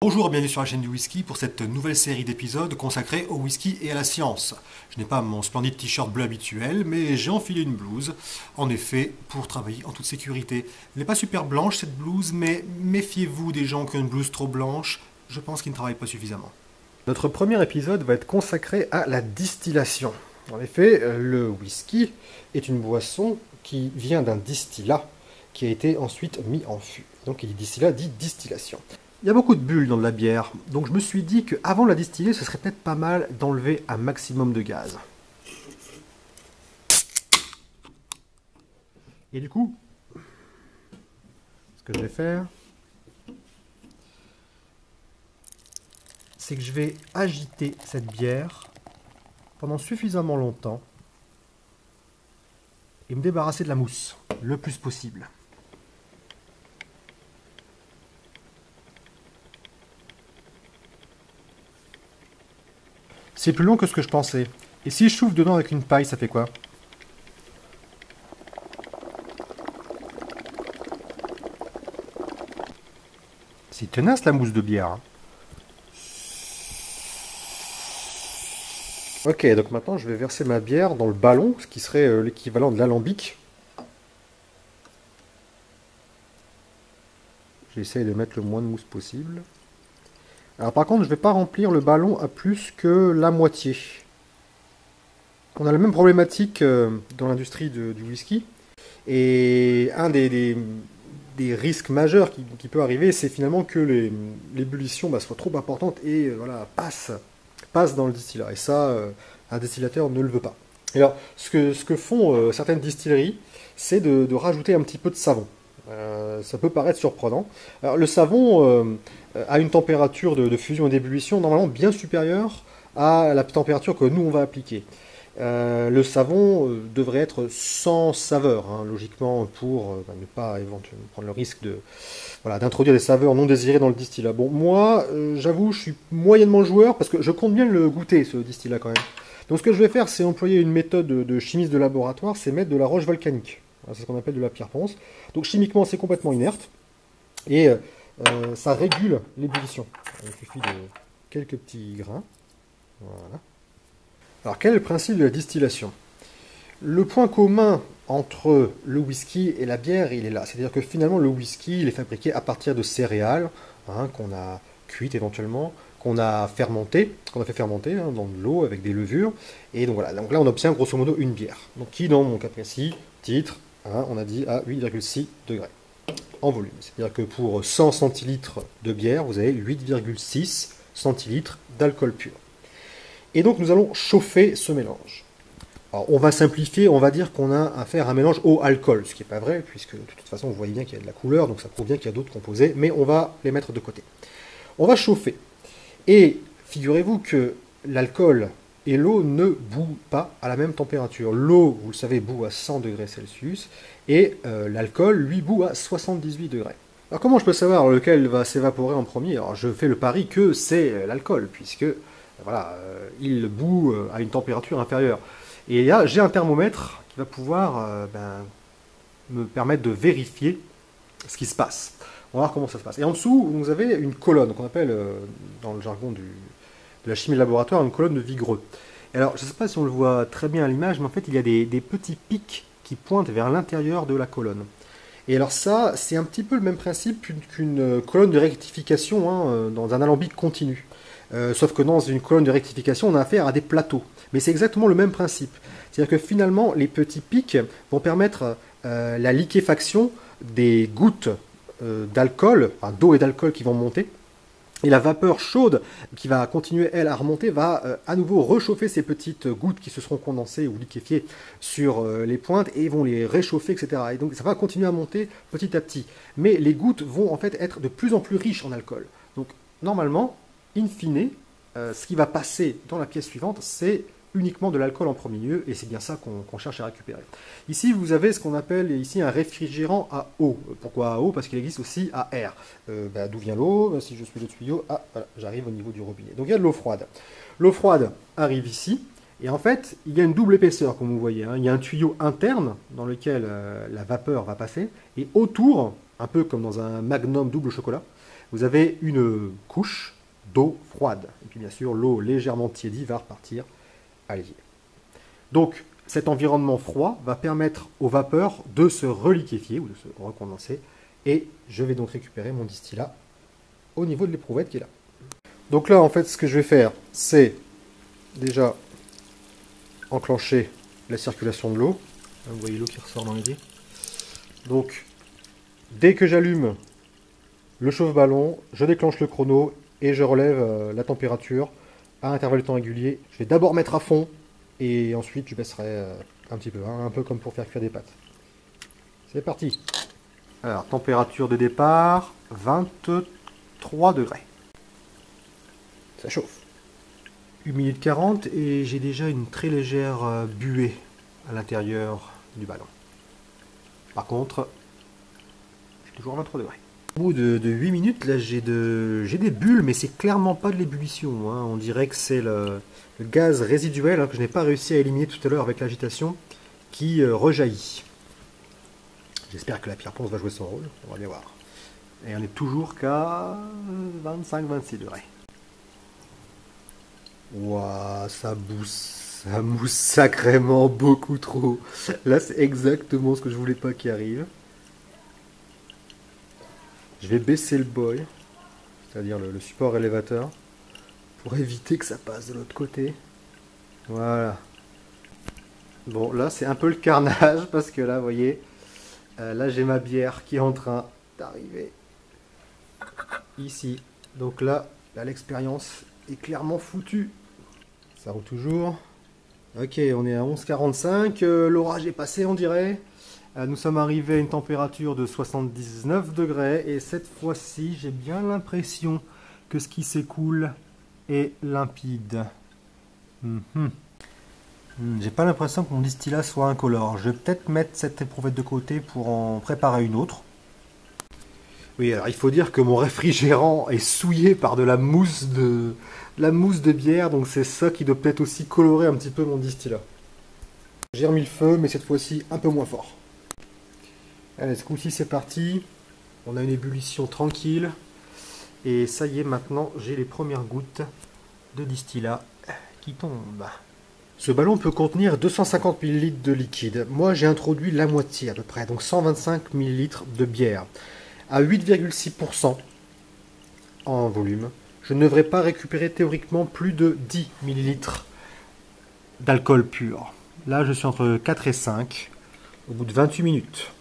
Bonjour, bienvenue sur la chaîne du whisky pour cette nouvelle série d'épisodes consacrée au whisky et à la science. Je n'ai pas mon splendide t-shirt bleu habituel, mais j'ai enfilé une blouse, en effet, pour travailler en toute sécurité. Elle n'est pas super blanche cette blouse, mais méfiez-vous des gens qui ont une blouse trop blanche, je pense qu'ils ne travaillent pas suffisamment. Notre premier épisode va être consacré à la distillation. En effet, le whisky est une boisson qui vient d'un distillat qui a été ensuite mis en fût. Donc il dit distillat dit distillation. Il y a beaucoup de bulles dans de la bière, donc je me suis dit qu'avant de la distiller, ce serait peut-être pas mal d'enlever un maximum de gaz. Et du coup, ce que je vais faire, c'est que je vais agiter cette bière pendant suffisamment longtemps et me débarrasser de la mousse le plus possible. C'est plus long que ce que je pensais. Et si je souffle dedans avec une paille, ça fait quoi? C'est tenace la mousse de bière. Hein. Ok, donc maintenant je vais verser ma bière dans le ballon, ce qui serait l'équivalent de l'alambic. J'essaye de mettre le moins de mousse possible. Alors par contre, je ne vais pas remplir le ballon à plus que la moitié. On a la même problématique dans l'industrie du whisky. Et un des risques majeurs qui peut arriver, c'est finalement que l'ébullition soient trop importantes et passe dans le distillat. Et ça, un distillateur ne le veut pas. Et alors, ce que font certaines distilleries, c'est de rajouter un petit peu de savon. Ça peut paraître surprenant. Alors, le savon a une température de fusion et d'ébullition normalement bien supérieure à la température que nous on va appliquer. Le savon devrait être sans saveur, hein, logiquement, pour ne pas éventuellement prendre le risque d'introduire des saveurs non désirées dans le distillat. Bon, moi, j'avoue, je suis moyennement joueur parce que je compte bien le goûter, ce distillat quand même. Donc ce que je vais faire, c'est employer une méthode de chimiste de laboratoire, c'est mettre de la roche volcanique. C'est ce qu'on appelle de la pierre ponce. Donc chimiquement, c'est complètement inerte. Et ça régule l'ébullition. Il suffit de quelques petits grains. Voilà. Alors quel est le principe de la distillation? Le point commun entre le whisky et la bière, il est là. C'est-à-dire que finalement, le whisky, il est fabriqué à partir de céréales, hein, qu'on a cuites éventuellement, qu'on a fait fermenter hein, dans de l'eau avec des levures. Et donc voilà, donc là on obtient grosso modo une bière. Donc qui dans mon cas précis, titre, hein, on a dit à 8,6 degrés en volume. C'est-à-dire que pour 100 centilitres de bière, vous avez 8,6 centilitres d'alcool pur. Et donc nous allons chauffer ce mélange. Alors on va simplifier, on va dire qu'on a affaire à un mélange eau-alcool, ce qui n'est pas vrai, puisque de toute façon vous voyez bien qu'il y a de la couleur, donc ça prouve bien qu'il y a d'autres composés, mais on va les mettre de côté. On va chauffer. Et figurez-vous que l'alcool et l'eau ne bouent pas à la même température. L'eau, vous le savez, bout à 100 degrés Celsius, et l'alcool, lui, bout à 78 degrés. Alors comment je peux savoir lequel va s'évaporer en premier? Alors je fais le pari que c'est l'alcool, puisque il bout à une température inférieure. Et là, j'ai un thermomètre qui va pouvoir me permettre de vérifier ce qui se passe. On va voir comment ça se passe. Et en dessous, vous avez une colonne qu'on appelle, dans le jargon de la chimie de laboratoire, une colonne de Vigreux. Et alors, je ne sais pas si on le voit très bien à l'image, mais en fait, il y a des petits pics qui pointent vers l'intérieur de la colonne. Et alors ça, c'est un petit peu le même principe qu'une colonne de rectification hein, dans un alambic continu. Sauf que dans une colonne de rectification, on a affaire à des plateaux. Mais c'est exactement le même principe. C'est-à-dire que finalement, les petits pics vont permettre la liquéfaction des gouttes d'alcool, enfin, d'eau et d'alcool qui vont monter. Et la vapeur chaude qui va continuer, elle, à remonter, va à nouveau réchauffer ces petites gouttes qui se seront condensées ou liquéfiées sur les pointes et vont les réchauffer, etc. Et donc ça va continuer à monter petit à petit. Mais les gouttes vont en fait être de plus en plus riches en alcool. Donc normalement, in fine, ce qui va passer dans la pièce suivante, c'est uniquement de l'alcool en premier lieu, et c'est bien ça qu'on cherche à récupérer. Ici, vous avez ce qu'on appelle ici un réfrigérant à eau. Pourquoi à eau? Parce qu'il existe aussi à air. D'où vient l'eau? Si je suis le tuyau, voilà, j'arrive au niveau du robinet. Donc il y a de l'eau froide. L'eau froide arrive ici, et en fait, il y a une double épaisseur, comme vous voyez. Hein. Il y a un tuyau interne dans lequel la vapeur va passer, et autour, un peu comme dans un magnum double chocolat, vous avez une couche d'eau froide. Et puis bien sûr, l'eau légèrement tiédie va repartir à l'évier. Donc, cet environnement froid va permettre aux vapeurs de se reliquéfier ou de se recondenser. Et je vais donc récupérer mon distillat au niveau de l'éprouvette qui est là. Donc là, en fait, ce que je vais faire, c'est déjà enclencher la circulation de l'eau. Vous voyez l'eau qui ressort dans l'évier. Donc, dès que j'allume le chauffe-ballon, je déclenche le chrono et je relève la température à intervalles de temps réguliers. Je vais d'abord mettre à fond et ensuite je baisserai un petit peu, hein, un peu comme pour faire cuire des pâtes. C'est parti. Alors, température de départ, 23 degrés. Ça chauffe. 1 minute 40 et j'ai déjà une très légère buée à l'intérieur du ballon. Par contre, je suis toujours à 23 degrés. Au bout de 8 minutes, là j'ai des bulles, mais c'est clairement pas de l'ébullition. Hein. On dirait que c'est le gaz résiduel hein, que je n'ai pas réussi à éliminer tout à l'heure avec l'agitation qui rejaillit. J'espère que la pierre ponce va jouer son rôle, on va bien voir. Et on est toujours qu'à 25-26 degrés. Ouah, ça mousse sacrément beaucoup trop. Là, c'est exactement ce que je voulais pas qu'il arrive. Je vais baisser le boil, c'est-à-dire le support élévateur, pour éviter que ça passe de l'autre côté. Voilà. Bon, là, c'est un peu le carnage, parce que là, vous voyez, là, j'ai ma bière qui est en train d'arriver ici. Donc là, l'expérience est clairement foutue. Ça roule toujours. Ok, on est à 11,45. L'orage est passé, on dirait. Nous sommes arrivés à une température de 79 degrés. Et cette fois-ci, j'ai bien l'impression que ce qui s'écoule est limpide. J'ai pas l'impression que mon distillat soit incolore. Je vais peut-être mettre cette éprouvette de côté pour en préparer une autre. Oui, alors il faut dire que mon réfrigérant est souillé par de la mousse de bière, donc c'est ça qui doit peut-être aussi colorer un petit peu mon distillat. J'ai remis le feu, mais cette fois-ci un peu moins fort. Allez, ce coup-ci c'est parti. On a une ébullition tranquille. Et ça y est, maintenant j'ai les premières gouttes de distillat qui tombent. Ce ballon peut contenir 250 ml de liquide. Moi j'ai introduit la moitié à peu près, donc 125 ml de bière. À 8,6% en volume, je ne devrais pas récupérer théoriquement plus de 10 ml d'alcool pur. Là, je suis entre 4 et 5 au bout de 28 minutes.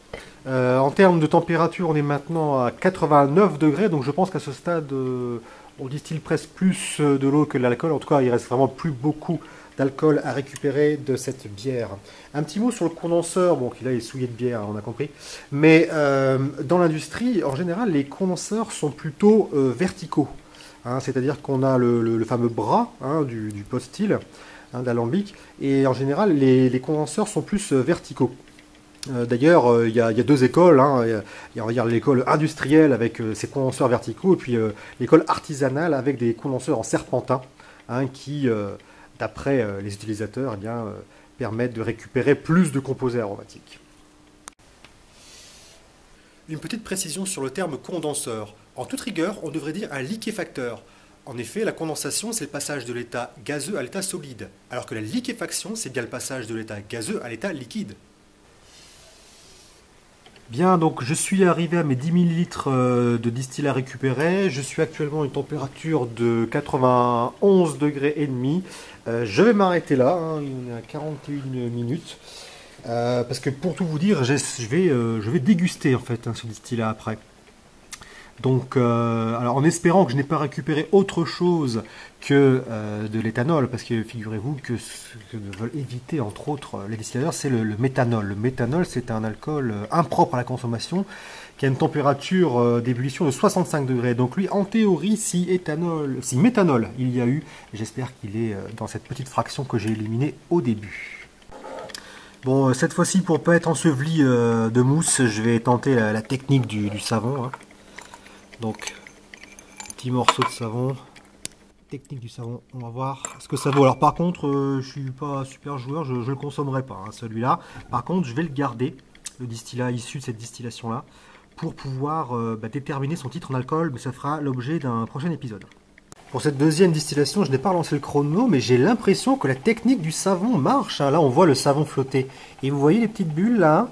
En termes de température, on est maintenant à 89 degrés, donc je pense qu'à ce stade, on distille presque plus de l'eau que de l'alcool. En tout cas, il reste vraiment plus beaucoup d'alcool à récupérer de cette bière. Un petit mot sur le condenseur, bon, qui là est souillé de bière, on a compris. Mais dans l'industrie, en général, les condenseurs sont plutôt verticaux. Hein, c'est-à-dire qu'on a le fameux bras hein, du pot-still, hein, d'alambic, et en général, les condenseurs sont plus verticaux. D'ailleurs, il y a deux écoles. Hein. Il y a l'école industrielle avec ses condenseurs verticaux, et puis l'école artisanale avec des condenseurs en serpentin, hein, qui d'après les utilisateurs, eh bien, permettent de récupérer plus de composés aromatiques. Une petite précision sur le terme condenseur. En toute rigueur, on devrait dire un liquéfacteur. En effet, la condensation, c'est le passage de l'état gazeux à l'état solide, alors que la liquéfaction, c'est bien le passage de l'état gazeux à l'état liquide. Bien, donc je suis arrivé à mes 10 ml de distillat récupéré. Je suis actuellement à une température de 91 degrés et demi. Je vais m'arrêter là, hein, on est à 41 minutes. Parce que pour tout vous dire, je vais déguster en fait hein, ce distillat après. Donc, alors en espérant que je n'ai pas récupéré autre chose que de l'éthanol, parce que figurez-vous que ce que veulent éviter entre autres les distillateurs, c'est le méthanol. Le méthanol, c'est un alcool impropre à la consommation, qui a une température d'ébullition de 65 degrés. Donc lui, en théorie, si méthanol il y a eu, j'espère qu'il est dans cette petite fraction que j'ai éliminée au début. Bon, cette fois-ci, pour ne pas être enseveli de mousse, je vais tenter la technique du savon. Hein. Donc, petit morceau de savon, technique du savon, on va voir ce que ça vaut. Alors par contre, je suis pas super joueur, je ne le consommerai pas, hein, celui-là. Par contre, je vais le garder, le distillat issu de cette distillation-là, pour pouvoir déterminer son titre en alcool, mais ça fera l'objet d'un prochain épisode. Pour cette deuxième distillation, je n'ai pas lancé le chrono, mais j'ai l'impression que la technique du savon marche. Là, on voit le savon flotter. Et vous voyez les petites bulles là?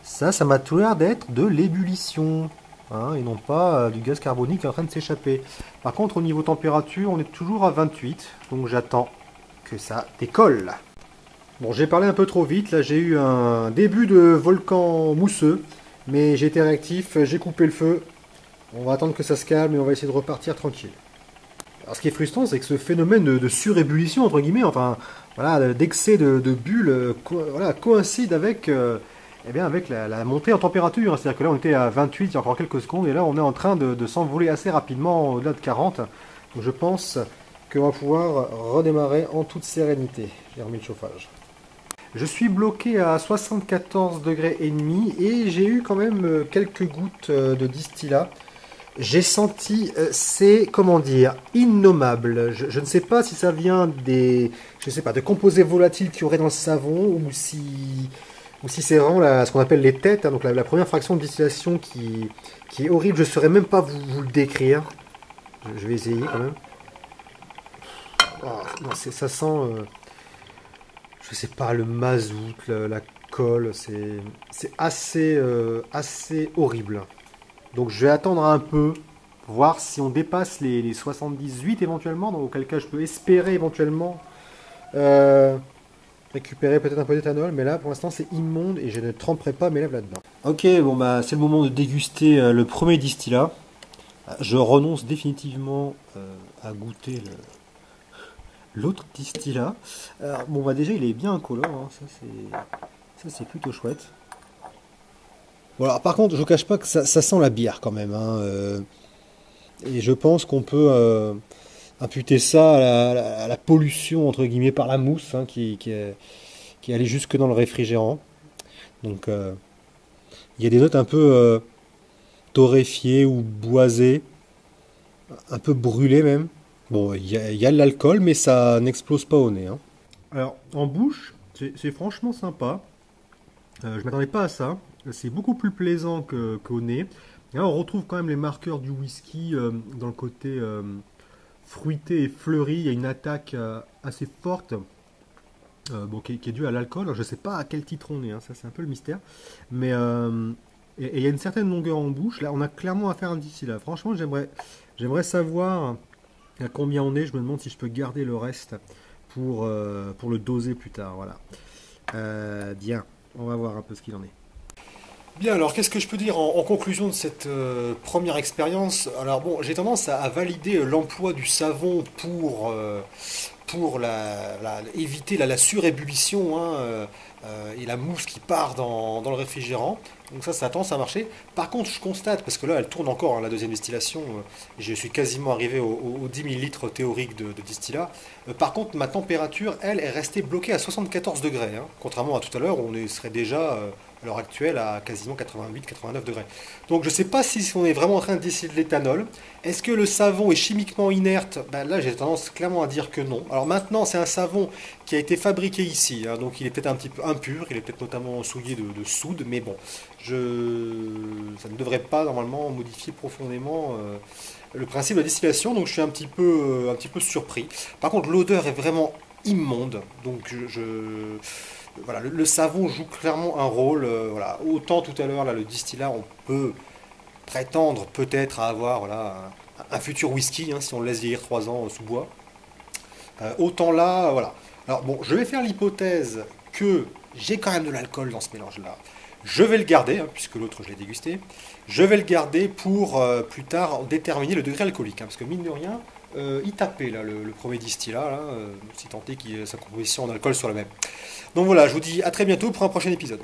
Ça m'a tout l'air d'être de l'ébullition. Et non pas du gaz carbonique qui est en train de s'échapper. Par contre, au niveau température, on est toujours à 28. Donc j'attends que ça décolle. Bon, j'ai parlé un peu trop vite. Là, j'ai eu un début de volcan mousseux. Mais j'ai été réactif, j'ai coupé le feu. On va attendre que ça se calme et on va essayer de repartir tranquille. Alors, ce qui est frustrant, c'est que ce phénomène de surébullition, entre guillemets, enfin, voilà, d'excès de bulles, coïncide avec, avec la montée en température. C'est-à-dire que là, on était à 28 il y a encore quelques secondes, et là, on est en train de s'envoler assez rapidement au-delà de 40. Donc, je pense qu'on va pouvoir redémarrer en toute sérénité. J'ai remis le chauffage. Je suis bloqué à 74 degrés et demi, et j'ai eu quand même quelques gouttes de distillat. J'ai senti, c'est, comment dire, innommable. Je ne sais pas si ça vient des, de composés volatiles qu'il y aurait dans le savon, ou si c'est vraiment ce qu'on appelle les têtes, donc la première fraction de distillation qui est horrible. Je ne saurais même pas vous le décrire. Je vais essayer quand même. Oh, non, ça sent, je sais pas, le mazout, la colle, c'est assez horrible. Donc je vais attendre un peu, voir si on dépasse les 78 éventuellement, dans auquel cas je peux espérer éventuellement récupérer peut-être un peu d'éthanol, mais là pour l'instant c'est immonde et je ne tremperai pas mes lèvres là-dedans. Ok, bon bah c'est le moment de déguster le premier distillat. Je renonce définitivement à goûter l'autre distillat. Alors, bon bah déjà il est bien incolore, ça c'est plutôt chouette. Bon, alors, par contre, je ne cache pas que ça sent la bière quand même. Et je pense qu'on peut imputer ça à la pollution, entre guillemets, par la mousse qui est allée jusque dans le réfrigérant. Donc, il y a des notes un peu torréfiées ou boisées, un peu brûlées même. Bon, il y a de l'alcool, mais ça n'explose pas au nez. Alors, en bouche, c'est franchement sympa. Je ne m'attendais pas à ça. C'est beaucoup plus plaisant qu'au nez. Et là, on retrouve quand même les marqueurs du whisky dans le côté fruité et fleuri. Il y a une attaque assez forte qui est due à l'alcool. Je ne sais pas à quel titre on est, ça c'est un peu le mystère. Mais et il y a une certaine longueur en bouche. Là, on a clairement affaire à un distillat. Franchement, j'aimerais savoir à combien on est. Je me demande si je peux garder le reste pour le doser plus tard. Voilà. Bien, on va voir un peu ce qu'il en est. Bien, alors qu'est-ce que je peux dire en conclusion de cette première expérience? Alors bon, j'ai tendance à valider l'emploi du savon pour éviter la surébullition et la mousse qui part dans le réfrigérant. Donc ça a tendance à marcher. Par contre, je constate, parce que là elle tourne encore, la deuxième distillation, je suis quasiment arrivé aux 10 millilitres théoriques de distillat. Par contre, ma température, elle, est restée bloquée à 74 degrés. Contrairement à tout à l'heure, où on serait déjà à l'heure actuelle à quasiment 88-89 degrés. Donc je ne sais pas si on est vraiment en train de distiller de l'éthanol. Est-ce que le savon est chimiquement inerte? Là j'ai tendance clairement à dire que non. Alors maintenant c'est un savon qui a été fabriqué ici, donc il est peut-être un petit peu impur, il est peut-être notamment souillé de soude, mais bon, ça ne devrait pas normalement modifier profondément le principe de la distillation, donc je suis un petit peu surpris. Par contre l'odeur est vraiment immonde, donc voilà, le savon joue clairement un rôle. Voilà. Autant tout à l'heure, là, le distillat, on peut prétendre peut-être à avoir un futur whisky, si on le laisse vieillir 3 ans sous bois. Autant là, voilà. Alors bon, je vais faire l'hypothèse que j'ai quand même de l'alcool dans ce mélange-là. Je vais le garder, puisque l'autre je l'ai dégusté. Je vais le garder pour plus tard déterminer le degré alcoolique, parce que mine de rien, il tapait là, le premier distillat, si tant est que sa composition en alcool soit la même. Donc voilà, je vous dis à très bientôt pour un prochain épisode.